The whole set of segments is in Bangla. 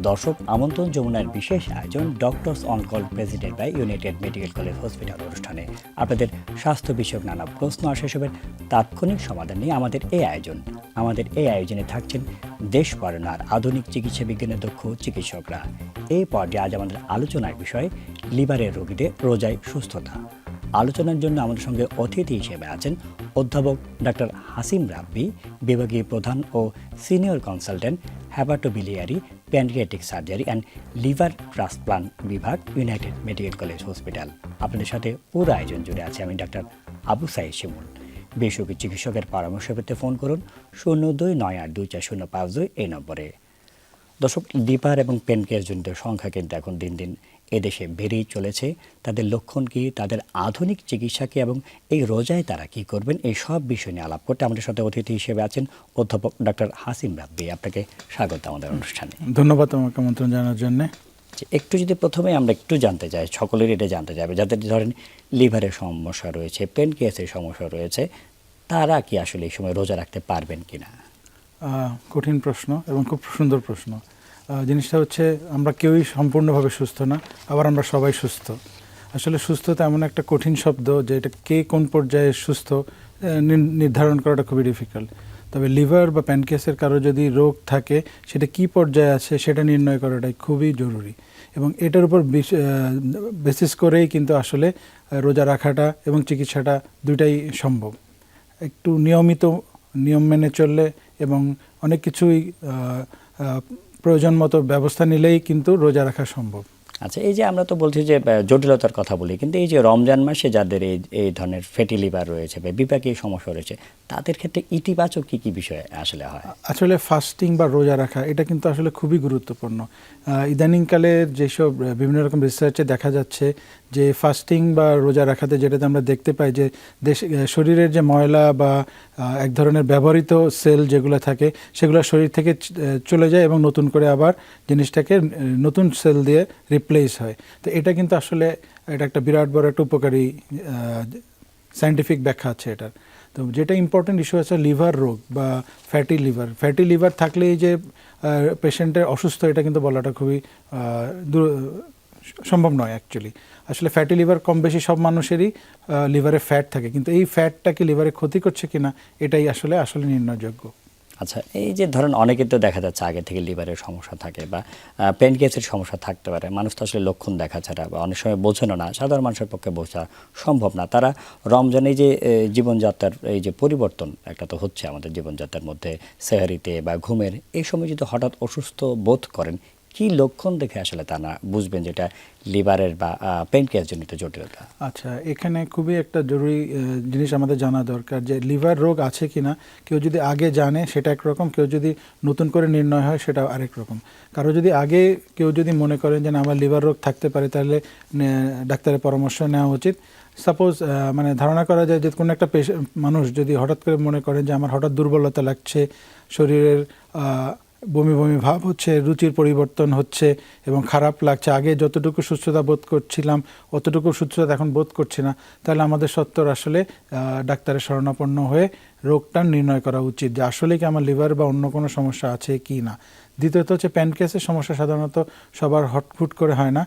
দর্শক আমন্ত্রণ যমুনার বিশেষ আয়োজন doctors on call presented by united medical college hospital অনুষ্ঠানে আপনাদের স্বাস্থ্য বিষয়ক নানা প্রশ্ন আর সেসবের তাৎক্ষণিক সমাধান নিয়ে আমাদের এই আয়োজনে থাকছেন দেশ পড়ানোর আধুনিক চিকিৎসা বিজ্ঞানের দক্ষ চিকিৎসকরা। এই পর্যায়ে আজ আমাদের আলোচনার বিষয় লিভারের রোগীদের রোজায় সুস্থতা। আলোচনার জন্য আমাদের সঙ্গে অতিথি হিসেবে আছেন অধ্যাপক ডক্টর হাসিম রাব্বি, বিভাগীয় প্রধান ও senior consultant hepatobiliary pancreatic surgery and liver transplant বিভাগ, ইউনাইটেড মেডিকেল কলেজ হসপিটাল। আপনাদের সাথে পুরো আয়োজন জুড়ে আছে আমি ডাক্তার আবু সাইদ শিমুল। বেসরকারি চিকিৎসকের পরামর্শ পেতে ফোন করুন 02982405 এই নম্বরে। দর্শক, লিভার এবং প্যানক্রিয়াসজনিত সংখ্যা কিন্তু এখন দিন দিন এদেশে বেড়েই চলেছে। তাদের লক্ষণ কী, তাদের আধুনিক চিকিৎসা কী এবং এই রোজায় তারা কী করবেন, এই সব বিষয় নিয়ে আলাপ করতে আমাদের সাথে অতিথি হিসেবে আছেন অধ্যাপক ডক্টর হাসিম রাব্বি। আপনাকে স্বাগত আমাদের অনুষ্ঠানে। ধন্যবাদ আমাকে আমন্ত্রণ জানার জন্য। একটু যদি প্রথমে আমরা একটু জানতে চাই, সকলের এটা জানতে যাবে যাদের ধরেন লিভারের সমস্যা রয়েছে, প্যানক্রিয়াসের সমস্যা রয়েছে, তারা কি আসলে এই সময় রোজা রাখতে পারবেন কিনা? কঠিন প্রশ্ন এবং খুব সুন্দর প্রশ্ন। জিনিসটা হচ্ছে আমরা কেউই সম্পূর্ণভাবে সুস্থ না, আবার আমরা সবাই সুস্থ। আসলে সুস্থতা এমন একটা কঠিন শব্দ যে এটা কে কোন পর্যায়ে সুস্থ নির্ধারণ করাটা খুবই ডিফিকাল্ট। তবে লিভার বা প্যানক্রিয়াসের কারো যদি রোগ থাকে সেটা কি পর্যায়ে আছে সেটা নির্ণয় করাটাই খুবই জরুরি, এবং এটার উপর বেসিস করেই কিন্তু আসলে রোজা রাখাটা এবং চিকিৎসাটা দুইটাই সম্ভব। একটু নিয়ম মেনে চললে এবং অনেক কিছুই প্রয়োজন মতো ব্যবস্থা নিলেই কিন্তু রোজা রাখা সম্ভব। আচ্ছা, এই যে আমরা তো বলছি যে জটিলতার কথা বলি, কিন্তু এই যে রমজান মাসে যাদের এই ধরনের ফ্যাটি লিভার রয়েছে বা বিপাকীয় সমস্যা রয়েছে, তাদের ক্ষেত্রে ইতিবাচক কী কী বিষয় আসলে হয়? আসলে ফাস্টিং বা রোজা রাখা এটা কিন্তু আসলে খুবই গুরুত্বপূর্ণ। ইদানিংকালে যেসব বিভিন্ন রকম রিসার্চে দেখা যাচ্ছে যে ফাস্টিং বা রোজা রাখাতে যেটাতে আমরা দেখতে পাই যে শরীরের যে ময়লা বা এক ধরনের ব্যবহৃত সেল যেগুলো থাকে সেগুলো শরীর থেকে চলে যায় এবং নতুন করে আবার জিনিসটাকে নতুন সেল দিয়ে রিপ্লেস হয়। তো এটা কিন্তু আসলে এটা একটা বিরাট বড় একটা উপকারী সায়েন্টিফিক ব্যাখ্যা আছে এটার। তো যেটা ইম্পর্টেন্ট ইস্যু আছে লিভার রোগ বা ফ্যাটি লিভার থাকলেই যে পেশেন্টের অসুস্থ এটা কিন্তু বলাটা খুবই সম্ভব নয় অ্যাকচুয়ালি। আসলে ফ্যাটি লিভার কম বেশি সব মানুষেরই লিভারে ফ্যাট থাকে, কিন্তু এই ফ্যাটটা কি লিভারে ক্ষতি করছে কিনা এটাই আসলে নির্ণয়যোগ্য। আচ্ছা, এই যে ধরেন অনেকে তো দেখা যাচ্ছে আগে থেকে লিভারের সমস্যা থাকে বা প্যানক্রিয়াসের সমস্যা থাকতে পারে, মানুষ তো আসলে লক্ষণ দেখা ছাড়া বা অনেক সময় বোঝেনও না, সাধারণ মানুষের পক্ষে বোঝা সম্ভব না। তারা রমজানে যে জীবনযাত্রার এই যে পরিবর্তন একটা তো হচ্ছে আমাদের জীবনযাত্রার মধ্যে, সেহারিতে বা ঘুমের, এই সময় যদি হঠাৎ অসুস্থ বোধ করেন, কি লক্ষণ দেখে আসলে তারা বুঝবেন যেটা লিভারের বা প্যানক্রিয়াসজনিত জটিলতা? আচ্ছা, এখানে খুবই একটা জরুরি জিনিস আমাদের জানা দরকার যে লিভার রোগ আছে কিনা। কেউ যদি আগে জানে সেটা একরকম, কেউ যদি নতুন করে নির্ণয় হয় সেটা আরেক রকম। কারো যদি আগে কেউ যদি মনে করেন যে আমার লিভার রোগ থাকতে পারে, তাহলে ডাক্তারের পরামর্শ নেওয়া উচিত। সাপোজ মানে ধারণা করা যায় যে কোনো একটা মানুষ যদি হঠাৎ করে মনে করেন যে আমার হঠাৎ দুর্বলতা লাগছে, শরীরের বমি বমি ভাব হচ্ছে, রুচির পরিবর্তন হচ্ছে এবং খারাপ লাগছে, আগে যতটুকু সুস্থতা বোধ করছিলাম অতটুকু সুস্থতা এখন বোধ করছি না, তাহলে আমাদের সত্ত্বর আসলে ডাক্তারের শরণাপন্ন হয়ে রোগটা নির্ণয় করা উচিত যে আসলে কি আমার লিভার বা অন্য কোনো সমস্যা আছে কি না। দ্বিতীয়ত হচ্ছে প্যানক্রিয়াসের সমস্যা সাধারণত সবার হুট করে হয় না,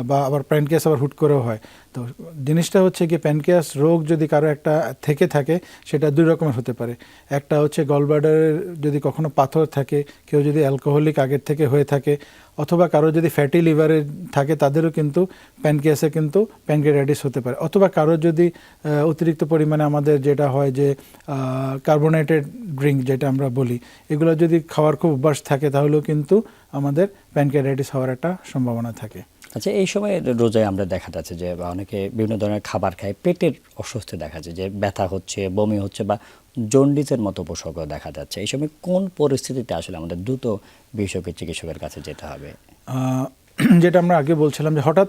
বা আবার প্যানক্রিয়াস আবার হুট করেও হয়। তো জিনিসটা হচ্ছে কি প্যানক্রিয়াস রোগ যদি কারো একটা থেকে থাকে সেটা দুই রকমের হতে পারে। একটা হচ্ছে গলব্লাডারের যদি কখনো পাথর থাকে, কেউ যদি অ্যালকোহলিক আগের থেকে হয়ে থাকে, অথবা কারো যদি ফ্যাটি লিভারে থাকে তাদেরও কিন্তু প্যানক্রিয়াসে কিন্তু প্যানক্রিয়াটাইটিস হতে পারে। অথবা কারো যদি অতিরিক্ত পরিমাণে আমাদের যেটা হয় যে কার্বোনেটেড ড্রিঙ্ক যেটা আমরা বলি, এগুলো যদি খাওয়ার খুব অভ্যাস থাকে তাহলেও কিন্তু আমাদের প্যানক্রিয়াটাইটিস হওয়ার একটা সম্ভাবনা থাকে। আচ্ছা, এই সময় রোজায় আমরা দেখা যাচ্ছে যে অনেকে বিভিন্ন ধরনের খাবার খায়, পেটের অস্বস্তি দেখা যায়, যে ব্যথা হচ্ছে, বমি হচ্ছে বা জন্ডিসের মতো উপসর্গ দেখা যাচ্ছে। এই সময় কোন পরিস্থিতিতে আসলে আমাদের দ্রুত বিশেষজ্ঞ চিকিৎসকের কাছে যেতে হবে? যেটা আমরা আগে বলছিলাম যে হঠাৎ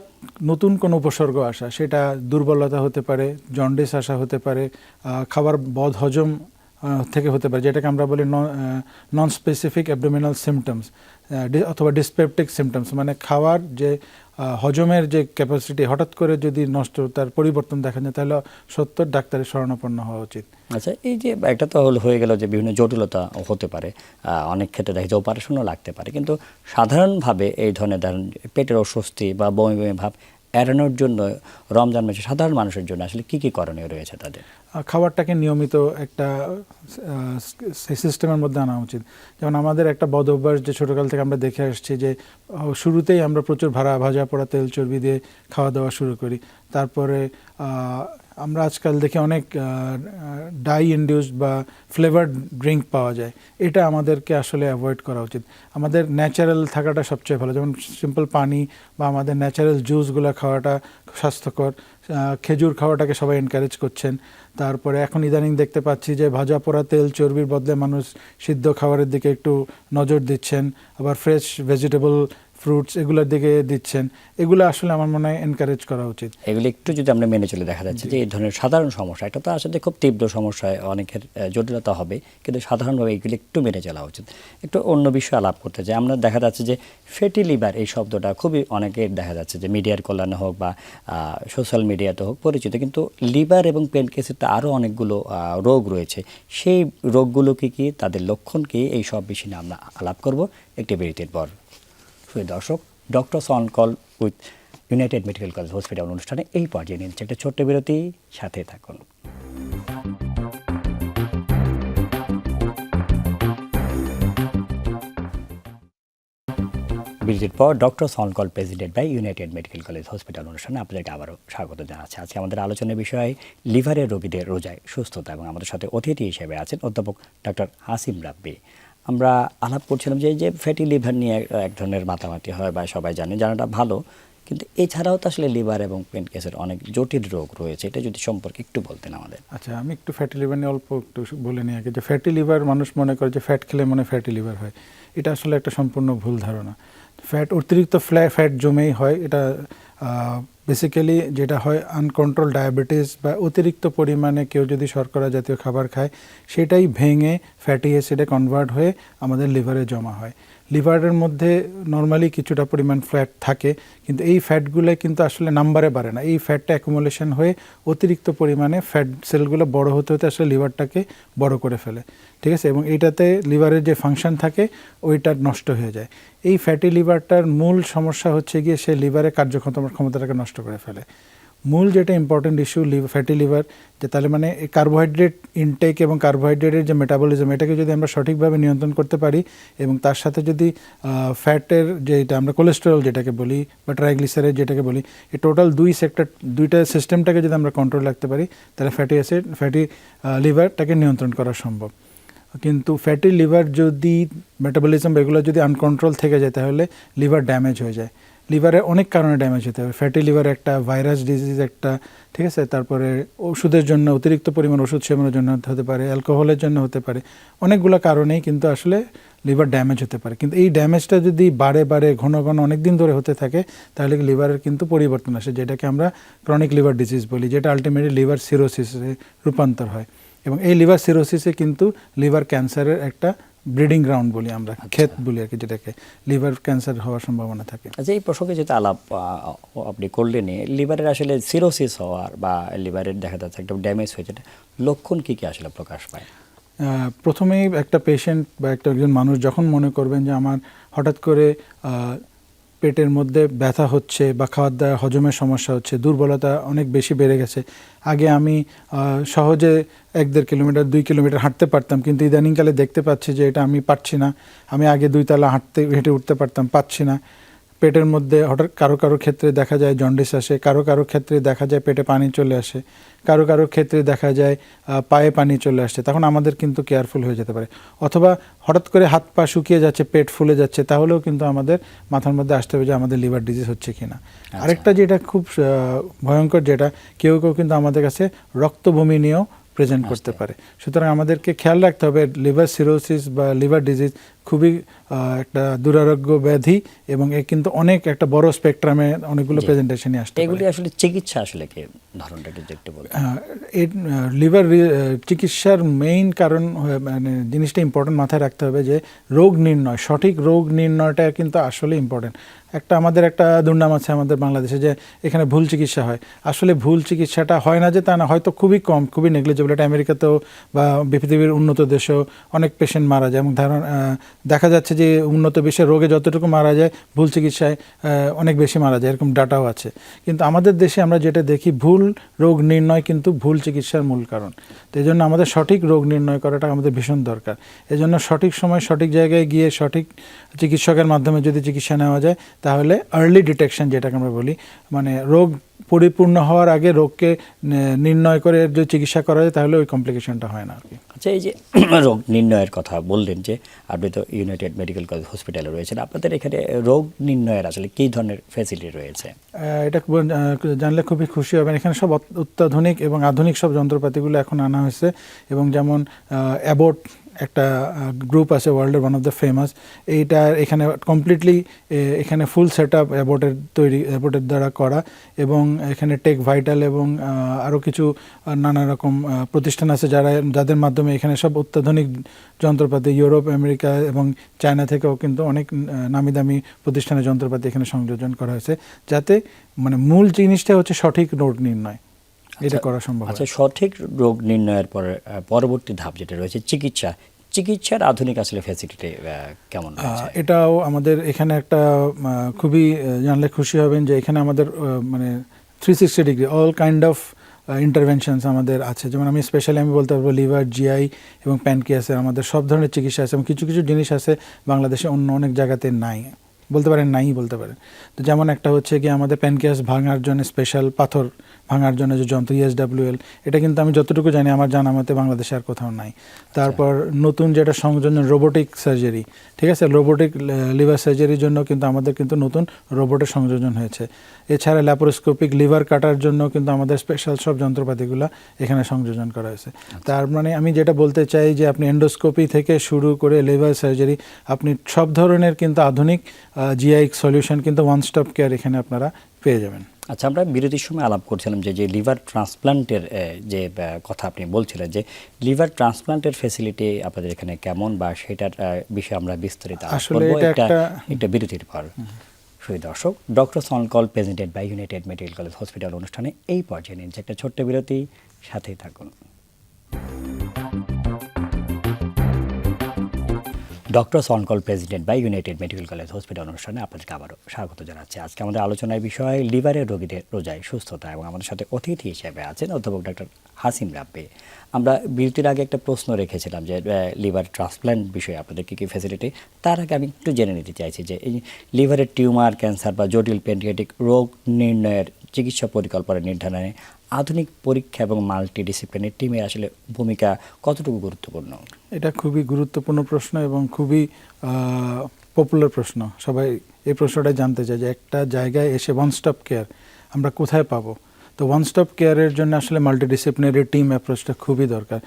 নতুন কোনো উপসর্গ আসা, সেটা দুর্বলতা হতে পারে, জন্ডিস আসা হতে পারে, খাবার বদ হজম থেকে হতে পারে, যেটাকে আমরা বলি নন স্পেসিফিক অ্যাবডোমিনাল সিমটমস অথবা ডিসপেপটিক সিমটমস, মানে খাওয়ার যে হজমের যে ক্যাপাসিটি হঠাৎ করে যদি নষ্ট, তার পরিবর্তন দেখা যায়, তাহলে সত্তর ডাক্তারের শরণাপন্ন হওয়া উচিত। আচ্ছা, এই যে একটা তো হয়ে গেল যে বিভিন্ন জটিলতা হতে পারে, অনেক ক্ষেত্রে দেখা যায় অপারেশনও লাগতে পারে, কিন্তু সাধারণভাবে এই ধরনের ধরেন পেটের অস্বস্তি বা বমি বমি ভাব এড়ানোর জন্য রমজান মাসে সাধারণ মানুষের জন্য আসলে কি কি করণীয় রয়েছে তাদের? খাবারটাকে নিয়মিত একটা সিস্টেমের মধ্যে আনা উচিত। যেমন আমাদের একটা বদ অভ্যাস যে ছোটোকাল থেকে আমরা দেখে আসছি, যে শুরুতেই আমরা প্রচুর ভাজা পোড়া তেল চর্বি দিয়ে খাওয়া দাওয়া শুরু করি, তারপরে আমরা আজকাল দেখি অনেক ডাই ইনডিউসড বা ফ্লেভার্ড ড্রিঙ্ক পাওয়া যায়। এটা আমাদেরকে আসলে অ্যাভয়েড করা উচিত। আমাদের ন্যাচারাল থাকাটা সবচেয়ে ভালো, যেমন সিম্পল পানি বা আমাদের ন্যাচারাল জুসগুলো খাওয়াটা স্বাস্থ্যকর। খেজুর খাওয়াটাকে সবাই এনকারেজ করছেন। তারপরে এখন ইদানিং দেখতে পাচ্ছি যে ভাজা পোড়া তেল চর্বির বদলে মানুষ সিদ্ধ খাবারের দিকে একটু নজর দিচ্ছেন, আবার ফ্রেশ ভেজিটেবল ফ্রুটস এগুলোর দিকে দিচ্ছেন। এগুলো আসলে আমার মনে হয় এনকারেজ করা উচিত। এগুলো একটু যদি আমরা মেনে চলে, দেখা যাচ্ছে যে এই ধরনের সাধারণ সমস্যা, এটা তো আসলে খুব তীব্র সমস্যা, অনেকের জটিলতা হবে, কিন্তু সাধারণভাবে এগুলো একটু মেনে চলা উচিত। একটু অন্য বিষয়ে আলাপ করতে চাই। আমরা দেখা যাচ্ছে যে ফ্যাটি লিভার এই শব্দটা খুবই অনেকের দেখা যাচ্ছে যে মিডিয়ার কল্যাণে হোক বা সোশ্যাল মিডিয়াতে হোক পরিচিত, কিন্তু লিভার এবং প্যানক্রিয়াসের তো আরও অনেকগুলো রোগ রয়েছে। সেই রোগগুলো কী কী, তাদের লক্ষণ কী, এই সব বিষয় নিয়ে আমরা আলাপ করব একটি বিরতির পর। দর্শক, doctors on call with United medical college hospital অনুষ্ঠানে এই পর্যায়ে নিচ্ছে একটা ছোট্ট বিরতি, সাথে থাকুন। বিরতির পর doctors on call presented by united medical college hospital অনুষ্ঠানে আপনাদেরকে আবারও স্বাগত জানাচ্ছি। আজকে আমাদের আলোচনার বিষয় লিভারের রোগীদের রোজায় সুস্থতা, এবং আমাদের সাথে অতিথি হিসেবে আছেন অধ্যাপক ডক্টর হাসিম রাব্বি। আমরা আলাপ করছিলাম যে ফ্যাটি লিভার নিয়ে এক ধরনের মাতামাতি হয় বা সবাই জানাটা ভালো, কিন্তু এছাড়াও তো আসলে লিভার এবং প্যানক্রিয়াসের অনেক জটিল রোগ রয়েছে, এটা যদি সম্পর্কে একটু বলতেন আমাদের। আচ্ছা, আমি একটু ফ্যাটি লিভার নিয়ে অল্প একটু বলে নিই আগে। যে ফ্যাটি লিভার মানুষ মনে করে যে ফ্যাট খেলে মনে ফ্যাটি লিভার হয়, এটা আসলে একটা সম্পূর্ণ ভুল ধারণা। অতিরিক্ত ফ্যাট জমেই হয়। এটা বেসিক্যালি যেটা হয় আনকন্ট্রোল ডায়াবেটিস বা অতিরিক্ত পরিমাণে কেউ যদি শর্করা জাতীয় খাবার খায়, সেটাই ভেঙে ফ্যাটি অ্যাসিডে কনভার্ট হয়ে আমাদের লিভারে জমা হয়। লিভারের মধ্যে নর্মালি কিছুটা পরিমাণ ফ্যাট থাকে, কিন্তু এই ফ্যাটগুলো কিন্তু আসলে নাম্বারে বাড়ে না। এই ফ্যাটটা অ্যাকুমুলেশন হয়ে অতিরিক্ত পরিমাণে ফ্যাট সেলগুলো বড় হতে হতে আসলে লিভারটাকে বড় করে ফেলে, ঠিক আছে? এবং এইটাতে লিভারের যে ফাংশন থাকে ওইটা নষ্ট হয়ে যায়। এই ফ্যাটি লিভারটার মূল সমস্যা হচ্ছে গিয়ে সে লিভারের ক্ষমতাটাকে নষ্ট করে ফেলে। মূল যেটা ইম্পর্টেন্ট ইস্যু ফ্যাটি লিভার, যে তাহলে মানে কার্বোহাইড্রেট ইনটেক এবং কার্বোহাইড্রেটের যে মেটাবলিজম, এটাকে যদি আমরা সঠিকভাবে নিয়ন্ত্রণ করতে পারি, এবং তার সাথে যদি ফ্যাটের যেটা আমরা কোলেস্টেরল যেটাকে বলি বা ট্রাইগ্লিসারাইড যেটাকে বলি, এই টোটাল দুইটা সিস্টেমটাকে যদি আমরা কন্ট্রোল রাখতে পারি, তাহলে ফ্যাটি লিভারটাকে নিয়ন্ত্রণ করা সম্ভব। কিন্তু ফ্যাটি লিভার যদি মেটাবলিজম এগুলো যদি আনকন্ট্রোল থেকে যায়, তাহলে লিভার ড্যামেজ হয়ে যায়। লিভারে অনেক কারণে ড্যামেজ হতে হবে। ফ্যাটি লিভার একটা, ভাইরাস ডিজিজ একটা, ঠিক আছে? তারপরে ওষুধের জন্য, অতিরিক্ত পরিমাণ ওষুধ সেবনের জন্য হতে পারে, অ্যালকোহলের জন্য হতে পারে, অনেকগুলো কারণেই কিন্তু আসলে লিভার ড্যামেজ হতে পারে। কিন্তু এই ড্যামেজটা যদি বারে ঘন অনেক দিন ধরে হতে থাকে, তাহলে লিভারের কিন্তু পরিবর্তন আসে, যেটাকে আমরা ক্রনিক লিভার ডিজিজ বলি, যেটা আলটিমেটলি লিভার সিরোসিসে রূপান্তর হয়। এবং এই লিভার সিরোসিসে কিন্তু লিভার ক্যান্সারের একটা ব্রিডিং গ্রাউন্ড বলি আমরা, ক্ষেত বলি আর কি, যেটাকে লিভার ক্যান্সার হওয়ার সম্ভাবনা থাকে। আচ্ছা, এই প্রসঙ্গে যেটা আলাপ আপনি করলেন, লিভারের আসলে সিরোসিস হওয়ার বা লিভারের দেখা যাচ্ছে একটা ড্যামেজ হয়েছে, লক্ষণ কী কী আসলে প্রকাশ পায়? প্রথমেই একটা পেশেন্ট বা একজন মানুষ যখন মনে করবেন যে আমার হঠাৎ করে পেটের মধ্যে ব্যথা হচ্ছে বা খাওয়ার দাওয়া হজমের সমস্যা হচ্ছে, দুর্বলতা অনেক বেশি বেড়ে গেছে। আগে আমি সহজে 1-1.5 কিলোমিটার 2 কিলোমিটার হাঁটতে পারতাম, কিন্তু ইদানিংকালে দেখতে পাচ্ছি যে এটা আমি পারছি না। আমি আগে 2 তলা হেঁটে উঠতে পারতাম, পাচ্ছি না। পেটের মধ্যে হঠাৎ কারো ক্ষেত্রে দেখা যায় জন্ডিস আসে, কারো ক্ষেত্রে দেখা যায় পেটে পানি চলে আসে, কারো ক্ষেত্রে দেখা যায় পায়ে পানি চলে আসছে। তখন আমাদের কিন্তু কেয়ারফুল হয়ে যেতে পারে। অথবা হঠাৎ করে হাত পা শুকিয়ে যাচ্ছে, পেট ফুলে যাচ্ছে, তাহলেও কিন্তু আমাদের মাথার মধ্যে আসতে হবে যে আমাদের লিভার ডিজিজ হচ্ছে কিনা। আরেকটা যেটা খুব ভয়ঙ্কর, যেটা কেউ কিন্তু আমাদের কাছে রক্ত বমি নিয়েও প্রেজেন্ট করতে পারে। সুতরাং আমাদেরকে খেয়াল রাখতে হবে লিভার সিরোসিস বা লিভার ডিজিজ খুবই একটা দুরারোগ্য ব্যাধি এবং এ কিন্তু অনেক একটা বড় স্পেকট্রামে অনেকগুলো প্রেজেন্টেশনই আসতে পারে। এগুলি আসলে চিকিৎসা আসলে কি ধরনটা একটু বলুন। লিভার চিকিৎসার মেইন কারণ মানে জিনিসটা ইম্পর্টেন্ট মাথায় রাখতে হবে যে রোগ নির্ণয়, সঠিক রোগ নির্ণয়টা কিন্তু আসলে ইম্পর্টেন্ট। আমাদের একটা দুর্নাম আছে আমাদের বাংলাদেশে যে এখানে ভুল চিকিৎসা হয়। আসলে ভুল চিকিৎসাটা হয় না যে তা না, হয়তো খুবই কম, খুবই নেগলিজেবল। এটা আমেরিকাতেও বা পৃথিবীর উন্নত দেশেও অনেক পেশেন্ট মারা যায় এবং দেখা যাচ্ছে যে উন্নত বিশ্বের রোগে যতটুকু মারা যায় ভুল চিকিৎসায় অনেক বেশি মারা যায়, এরকম ডাটাও আছে। কিন্তু আমাদের দেশে আমরা যেটা দেখি, ভুল রোগ নির্ণয় কিন্তু ভুল চিকিৎসার মূল কারণ। তো এই জন্য আমাদের সঠিক রোগ নির্ণয় করাটা আমাদের ভীষণ দরকার। এই জন্য সঠিক সময় সঠিক জায়গায় গিয়ে সঠিক চিকিৎসকের মাধ্যমে যদি চিকিৎসা নেওয়া যায় তাহলে আর্লি ডিটেকশন যেটাকে আমরা বলি, মানে রোগ পরিপূর্ণ হওয়ার আগে রোগকে নির্ণয় করে যদি চিকিৎসা করা যায় তাহলে ওই কমপ্লিকেশনটা হয় না আর কি। আচ্ছা, এই যে রোগ নির্ণয়ের কথা বললেন যে আপনি তো ইউনাইটেড মেডিকেল কলেজ হসপিটালে রয়েছেন, আপনাদের এখানে রোগ নির্ণয়ের আসলে কী ধরনের ফ্যাসিলিটি রয়েছে? এটা জানলে খুবই খুশি হবেন। এখানে সব অত্যাধুনিক এবং আধুনিক সব যন্ত্রপাতিগুলো এখন আনা হয়েছে এবং যেমন অ্যাবোট একটা গ্রুপ আছে ওয়ার্ল্ডের ওয়ান অফ দ্য ফেমাস, এইটা এখানে কমপ্লিটলি এখানে ফুল সেট আপ অ্যাবোটের দ্বারা করা এবং এখানে টেক ভাইটাল এবং আরও কিছু নানা রকম প্রতিষ্ঠান আছে যাদের মাধ্যমে এখানে সব অত্যাধুনিক যন্ত্রপাতি ইউরোপ, আমেরিকা এবং চায়না থেকেও কিন্তু অনেক নামি দামি প্রতিষ্ঠানের যন্ত্রপাতি এখানে সংযোজন করা হয়েছে, যাতে মানে মূল জিনিসটা হচ্ছে সঠিক রোগ নির্ণয়, এটা করা সম্ভব। আচ্ছা, সঠিক রোগ নির্ণয়ের পরে পরবর্তী ধাপ যেটা রয়েছে চিকিৎসার আধুনিক আসলে ফ্যাসিলিটি কেমন রয়েছে? এটাও আমাদের এখানে একটা খুবই জানলে খুশি হবেন যে এখানে আমাদের মানে 360 degree all kind of interventions আমাদের আছে। যেমন আমি বলতে পারবো লিভার, জিআই এবং প্যানক্রিয়াসের আমাদের সব ধরনের চিকিৎসা আছে এবং কিছু কিছু জিনিস আছে বাংলাদেশে অন্য অনেক জায়গাতে নাই বলতে পারেন। তো যেমন একটা হচ্ছে কি আমাদের প্যানক্রিয়াস ভাঙার জন্য স্পেশাল পাথর ভাঙার জন্য যে যন্ত্র ESWL, এটা কিন্তু আমি যতটুকু জানি আমার জানা মতে বাংলাদেশে আর কোথাও নাই। তারপর নতুন যেটা সংযোজন রোবোটিক সার্জারি, ঠিক আছে, রোবোটিক লিভার সার্জারির জন্য কিন্তু আমাদের কিন্তু নতুন রোবটের সংযোজন হয়েছে। এছাড়া ল্যাপারোস্কোপিক লিভার কাটার জন্য কিন্তু আমাদের স্পেশাল সব যন্ত্রপাতিগুলো এখানে সংযোজন করা হয়েছে। তার মানে আমি যেটা বলতে চাই যে আপনি এন্ডোস্কোপি থেকে শুরু করে লিভার সার্জারি, আপনি সব ধরনের কিন্তু আধুনিক জিআই সলিউশন কিন্তু ওয়ান স্টপ কেয়ার এখানে আপনারা পেয়ে যাবেন। আচ্ছা, আমরা বিরতির সময় আলাপ করছিলাম যে লিভার ট্রান্সপ্লান্টের যে কথা আপনি বলছিলেন যে লিভার ট্রান্সপ্লান্টের ফ্যাসিলিটি আপনাদের এখানে কেমন, বা সেটার বিষয়ে আমরা বিস্তারিত আলাপ করব একটা বিরতির পর। দর্শক, doctors on call presented by united medical college hospital অনুষ্ঠানে এই পর্যায়ে নিচ্ছে একটা ছোট্ট বিরতি, সাথেই থাকুন। Doctors on call presented by united medical college hospital অনুষ্ঠানে আপনাদেরকে আবারও স্বাগত জানাচ্ছি। আজকে আমাদের আলোচনার বিষয় লিভারের রোগীদের রোজায় সুস্থতা, এবং আমাদের সাথে অতিথি হিসেবে আছেন অধ্যাপক ডক্টর হাসিম রাব্বি। আমরা বিরতির আগে একটা প্রশ্ন রেখেছিলাম যে লিভার ট্রান্সপ্ল্যান্ট বিষয়ে আপনাদের কী কী ফ্যাসিলিটি। তার আগে আমি একটু জেনে নিতে চাইছি যে এই লিভারের টিউমার, ক্যান্সার বা জটিল প্যানক্রিয়াটিক রোগ নির্ণয়ের চিকিৎসা পরিকল্পনা নির্ধারণে আধুনিক পরীক্ষা এবং মাল্টিডিসিপ্লিনারি টিমের আসলে ভূমিকা কতটুকু গুরুত্বপূর্ণ? এটা খুবই গুরুত্বপূর্ণ প্রশ্ন এবং খুবই পপুলার প্রশ্ন। সবাই এই প্রশ্নটাই জানতে চায় যে একটা জায়গায় এসে ওয়ান স্টপ কেয়ার আমরা কোথায় পাবো। তো ওয়ান স্টপ কেয়ারের জন্য আসলে মাল্টিডিসিপ্লিনারি টিম অ্যাপ্রোচটা খুবই দরকার।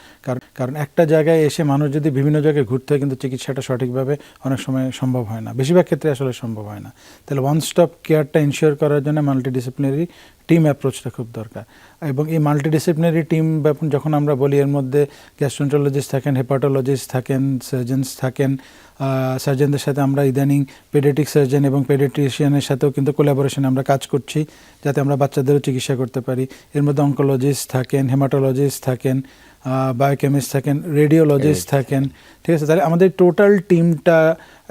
কারণ একটা জায়গায় এসে মানুষ যদি বিভিন্ন জায়গায় ঘুরতে হয় কিন্তু চিকিৎসাটা সঠিকভাবে অনেক সময় সম্ভব হয় না, বেশিরভাগ ক্ষেত্রে আসলে সম্ভব হয় না। তাহলে ওয়ান স্টপ কেয়ারটা ইনশিওর করার জন্য মাল্টিডিসিপ্লিনারি টিম অ্যাপ্রোচটা খুব দরকার। এবং এই মাল্টিডিসিপ্লিনারি টিম যখন আমরা বলি, এর মধ্যে গ্যাস্ট্রোএন্টারোলজিস্ট থাকেন, হেপাটোলজিস্ট থাকেন, সার্জেন্স থাকেন। সার্জেনদের সাথে আমরা ইদানিং পেডিয়াট্রিক সার্জন এবং পেডিয়াট্রিশিয়ানের সাথেও কিন্তু কোলাবোরেশনে আমরা কাজ করছি, যাতে আমরা বাচ্চাদেরও চিকিৎসা করতে পারি। এর মধ্যে অঙ্কোলজিস্ট থাকেন, হেমাটোলজিস্ট থাকেন, বায়োকেমিস্ট থাকেন, রেডিওলজিস্ট থাকেন, ঠিক আছে। তাহলে আমাদের টোটাল টিমটা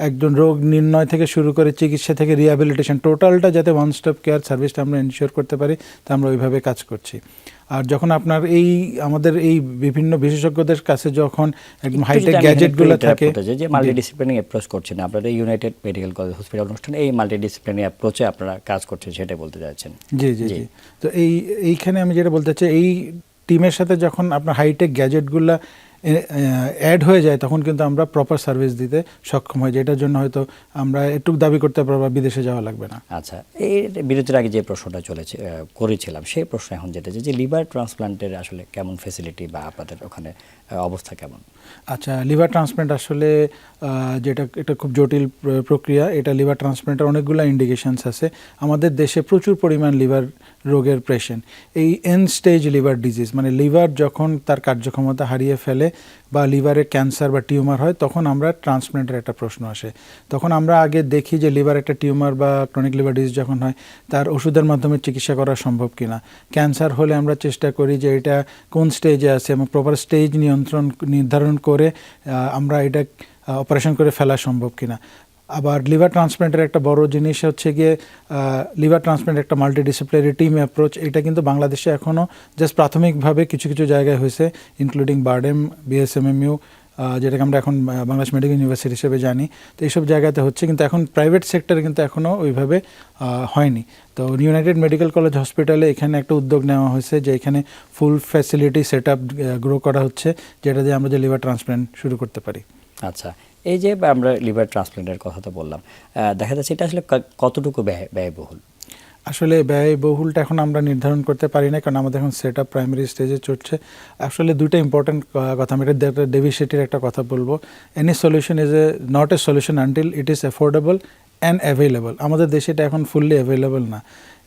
একজন রোগ নির্ণয় থেকে শুরু করে চিকিৎসা থেকে রিহ্যাবিলিটেশন টোটালটা যাতে ওয়ান স্টপ কেয়ার সার্ভিসটা আমরা এনশিওর করতে পারি, তা আমরা ওইভাবে কাজ করছি। আর যখন আপনার আমাদের এই বিভিন্ন বিশেষজ্ঞদের কাছে যখন একদম হাইটেক গ্যাজেটগুলো থাকে, যে মাল্টিডিসিপ্লিনারি অ্যাপ্রোচ করছেন আপনারা ইউনাইটেড মেডিকেল কলেজ হসপিটাল অনুষ্ঠানে, এই মাল্টিডিসিপ্লিনারি অ্যাপ্রোচে আপনারা কাজ করছেন, সেটাই বলতে চাচ্ছেন? জি জি জি। তো এইখানে আমি যেটা বলতে চাই, এই টিমের সাথে যখন আপনার হাইটেক গ্যাজেটগুলো অ্যাড হয়ে যায় তখন কিন্তু আমরা প্রপার সার্ভিস দিতে সক্ষম হই, যেটার জন্য হয়তো আমরা একটু দাবি করতে পারবো বিদেশে যাওয়া লাগবে না। আচ্ছা, এই বিরতির আগে যে প্রশ্নটা করেছিলাম সেই প্রশ্ন এখন যেটা যে লিভার ট্রান্সপ্লান্টের আসলে কেমন ফেসিলিটি বা আপনাদের ওখানে অবস্থা কেমন? আচ্ছা, লিভার ট্রান্সপ্লান্ট আসলে যেটা এটা খুব জটিল প্রক্রিয়া। এটা লিভার ট্রান্সপ্লান্টের অনেকগুলো ইন্ডিকেশনস আছে। আমাদের দেশে প্রচুর পরিমাণ লিভার রোগের পেশেন্ট, এই এন্ড স্টেজ লিভার ডিজিজ, মানে লিভার যখন তার কার্যক্ষমতা হারিয়ে ফেলে বা লিভারে ক্যান্সার বা টিউমার হয়, তখন আমরা ট্রান্সপ্লান্টের একটা প্রশ্ন আসে। তখন আমরা আগে দেখি যে লিভার একটা টিউমার বা ক্রনিক লিভার ডিজিজ যখন হয়, তার ওষুধের মাধ্যমে চিকিৎসা করা সম্ভব কিনা। ক্যান্সার হলে আমরা চেষ্টা করি যে এটা কোন স্টেজে আছে এবং প্রপার স্টেজ নির্ধারণ করে আমরা এটা অপারেশন করে ফেলা সম্ভব কিনা। আবার লিভার ট্রান্সপ্লান্টের একটা বড় জিনিস হচ্ছে গিয়ে লিভার ট্রান্সপ্লান্ট একটা মাল্টিডিসিপ্লিনারি টিম অ্যাপ্রোচ। এটা কিন্তু বাংলাদেশে এখনও জাস্ট প্রাথমিকভাবে কিছু কিছু জায়গায় হয়েছে, ইনক্লুডিং বারডেম, বিএসএমএমইউ, যেটাকে আমরা এখন বাংলাদেশ মেডিকেল ইউনিভার্সিটি হিসেবে জানি। তো এইসব জায়গাতে হচ্ছে, কিন্তু এখন প্রাইভেট সেক্টরে কিন্তু এখনও ওইভাবে হয়নি। তো ইউনাইটেড মেডিকেল কলেজ হসপিটালে এখানে একটা উদ্যোগ নেওয়া হয়েছে যে এখানে ফুল ফ্যাসিলিটি সেট আপ গ্রো করা হচ্ছে, যেটা দিয়ে আমরা যে লিভার ট্রান্সপ্লান্ট শুরু করতে পারি। আচ্ছা, এই যে আমরা লিভার ট্রান্সপ্লান্টের কথা তো বললাম, দেখা যাচ্ছে এটা আসলে কতটুকু ব্যয়বহুল? আসলে ব্যয়বহুলটা এখন আমরা নির্ধারণ করতে পারি না, কারণ আমাদের এখন সেট আপ প্রাইমারি স্টেজে চলছে। আসলে দুইটা ইম্পর্টেন্ট কথা, আমি এটা ডেভিড শেট্টির একটা কথা বলবো, any solution is not a solution until it is affordable and available. আমাদের দেশে এটা এখন ফুললি অ্যাভেলেবল না,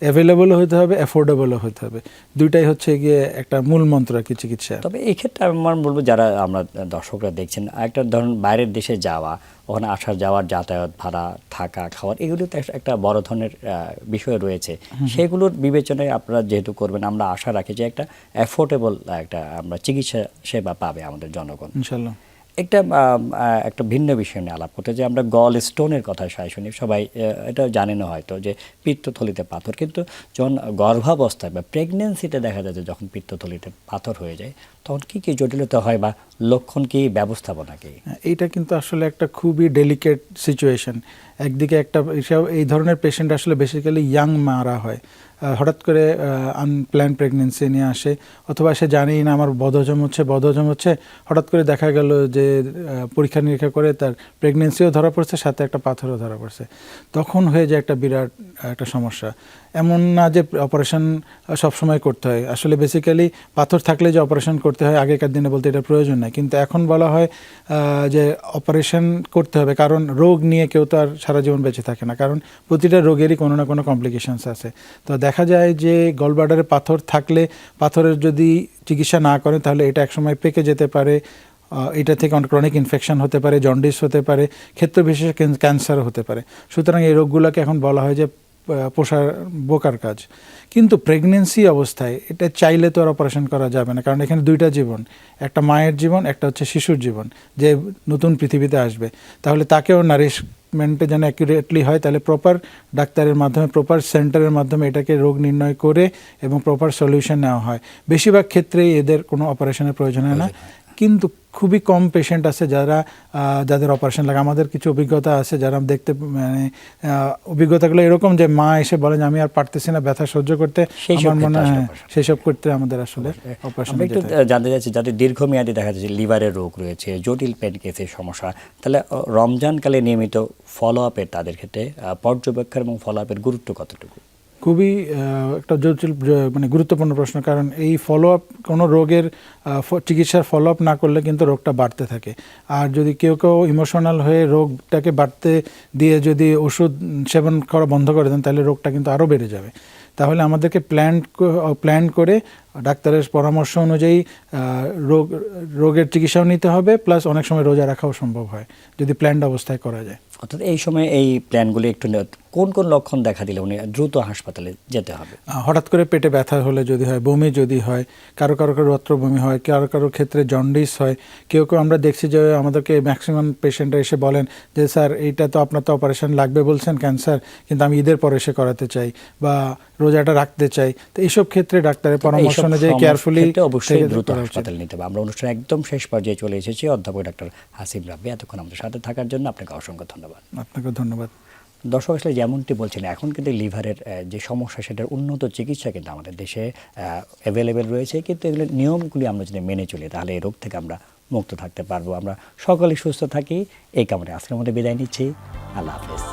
অ্যাভেলেবলও হতে হবে, অ্যাফোর্ডেবলও হতে হবে। দুইটাই হচ্ছে গিয়ে একটা মূল মন্ত্র আর কি চিকিৎসা। তবে এই ক্ষেত্রে আমার বলবো, যারা আমরা দর্শকরা দেখছেন, একটা ধরুন বাইরের দেশে যাওয়া, ওখানে আসা যাওয়ার যাতায়াত ভাড়া, থাকা, খাওয়ার, এগুলো তো একটা বড় ধরনের বিষয় রয়েছে। সেগুলোর বিবেচনায় আপনারা যেহেতু করবেন, আমরা আশা রাখি যে একটা অ্যাফোর্ডেবল একটা আমরা চিকিৎসা সেবা পাবে আমাদের জনগণ ইনশাল্লাহ। একটা ভিন্ন বিষয় নিয়ে আলাপ করতে, যে আমরা গল স্টোনের কথা শুনি, সবাই এটা জানেন হয়তো যে পিত্তথলিতে পাথর, কিন্তু যখন গর্ভাবস্থায় বা প্রেগনেন্সিতে দেখা যায় যে যখন পিত্তথলিতে পাথর হয়ে যায়, তখন কি কি জটিলতা হয় বা লক্ষণ কি, ব্যবস্থাপনা কি? এইটা কিন্তু আসলে একটা খুবই ডেলিকেট সিচুয়েশন। একদিকে এই ধরনের পেশেন্ট আসলে বেসিক্যালি ইয়াং মারা হয়, হঠাৎ করে আনপ্ল্যান প্রেগনেন্সি নিয়ে আসে, অথবা সে জানেই না আমার বদহজম হচ্ছে, হঠাৎ করে দেখা গেল যে পরীক্ষা নিরীক্ষা করে তার প্রেগনেন্সিও ধরা পড়ছে, সাথে একটা পাথরও ধরা পড়ছে। তখন হয়ে যায় একটা বিরাট একটা সমস্যা। এমন না যে অপারেশন সবসময় করতে হয়, আসলে বেসিক্যালি পাথর থাকলে যে অপারেশন করতে হয় আগেকার দিনে বলতে এটা প্রয়োজন নাই, কিন্তু এখন বলা হয় যে অপারেশন করতে হবে, কারণ রোগ নিয়ে কেউ তো আর সারা জীবন বেঁচে থাকে না, কারণ প্রতিটা রোগেরই কোনো না কোনো কমপ্লিকেশনস আছে। তো দেখা যায় যে গলব্লাডারে পাথর থাকলে, পাথরের যদি চিকিৎসা না করে তাহলে এটা একসময় পেকে যেতে পারে, এটা থেকে অনেক ক্রনিক ইনফেকশন হতে পারে, জন্ডিস হতে পারে, ক্ষেত্র বিশেষে ক্যান্সারও হতে পারে। সুতরাং এই রোগগুলোকে এখন বলা হয় যে পোষার বোকার কাজ। কিন্তু প্রেগনেন্সি অবস্থায় এটা চাইলে তো আর অপারেশন করা যাবে না, কারণ এখানে দুইটা জীবন, একটা মায়ের জীবন, একটা হচ্ছে শিশুর জীবন যে নতুন পৃথিবীতে আসবে। তাহলে তাকেও নারিশমেন্টে যেন অ্যাকুরেটলি হয়, তাহলে প্রপার ডাক্তারের মাধ্যমে, প্রপার সেন্টারের মাধ্যমে এটাকে রোগ নির্ণয় করে এবং প্রপার সলিউশন নেওয়া হয়। বেশিরভাগ ক্ষেত্রেই এদের কোনো অপারেশনের প্রয়োজন হয় না, কিন্তু খুবই কম পেশেন্ট আছে যাদের অপারেশন লাগে। আমাদের কিছু অভিজ্ঞতা আছে যারা দেখতে, মানে অভিজ্ঞতাগুলো এরকম যে মা এসে বলেন আমি আর পারতেছি না ব্যথা সহ্য করতে, আমার মনে হয় সেসব করতে আমাদের আসলে অপারেশন। একটু জানতে চাচ্ছি, যাদের দীর্ঘমেয়াদী দেখা যাচ্ছে লিভারের রোগ রয়েছে, জটিল প্যানক্রিয়াসের সমস্যা, তাহলে রমজানকালে নিয়মিত ফলো আপের তাদের ক্ষেত্রে পর্যবেক্ষণ এবং ফলো আপের গুরুত্ব কতটুকু? খুবই একটা জটিল, মানে গুরুত্বপূর্ণ প্রশ্ন, কারণ এই ফলো আপ, কোনো রোগের চিকিৎসার ফলো আপ না করলে কিন্তু রোগটা বাড়তে থাকে। আর যদি কেউ ইমোশনাল হয়ে রোগটাকে বাড়তে দিয়ে যদি ওষুধ সেবন করা বন্ধ করে দেন, তাহলে রোগটা কিন্তু আরও বেড়ে যাবে। তাহলে আমাদেরকে প্ল্যান করে ডাক্তারের পরামর্শ অনুযায়ী রোগের চিকিৎসাও নিতে হবে, প্লাস অনেক সময় রোজা রাখাও সম্ভব হয় যদি প্ল্যান্ড অবস্থায় করা যায়। অর্থাৎ এই সময় এই প্ল্যানগুলি একটু, কোন কোন লক্ষণ দেখা দিলে উনি দ্রুত হাসপাতালে যেতে হবে? হঠাৎ করে পেটে ব্যথা হলে যদি হয়, বমি যদি হয়, কারো রক্ত বমি হয়, কারো ক্ষেত্রে জন্ডিস হয়, কেউ আমরা দেখছি যে আমাদেরকে ম্যাক্সিমাম পেশেন্টরা এসে বলেন যে স্যার এইটা তো আপনার তো অপারেশন লাগবে বলছেন ক্যান্সার, কিন্তু আমি ঈদের পরে এসে করাতে চাই বা রোজাটা রাখতে চাই। তো এইসব ক্ষেত্রে ডাক্তারের পরামর্শ অনুযায়ী কেয়ারফুলি অবশ্যই দ্রুত হাসপাতালে নিতে হবে। আমরা অনুষ্ঠানের একদম শেষ পর্যায়ে চলে এসেছি। অধ্যাপক ডাক্তার হাসিব রাব্বি, এতক্ষণ আমাদের সাথে থাকার জন্য আপনাকে অসংখ্য ধন্যবাদ। আপনাকে ধন্যবাদ। দর্শক, আসলে যেমনটি বলছেন, এখন কিন্তু লিভারের যে সমস্যা, সেটার উন্নত চিকিৎসা কিন্তু আমাদের দেশে অ্যাভেলেবেল রয়েছে, কিন্তু এগুলোর নিয়মগুলি আমরা যদি মেনে চলি, তাহলে এই রোগ থেকে আমরা মুক্ত থাকতে পারবো। আমরা সকলেই সুস্থ থাকি এই কামনায় আজকের মধ্যে বিদায় নিচ্ছি। আল্লাহ হাফেজ।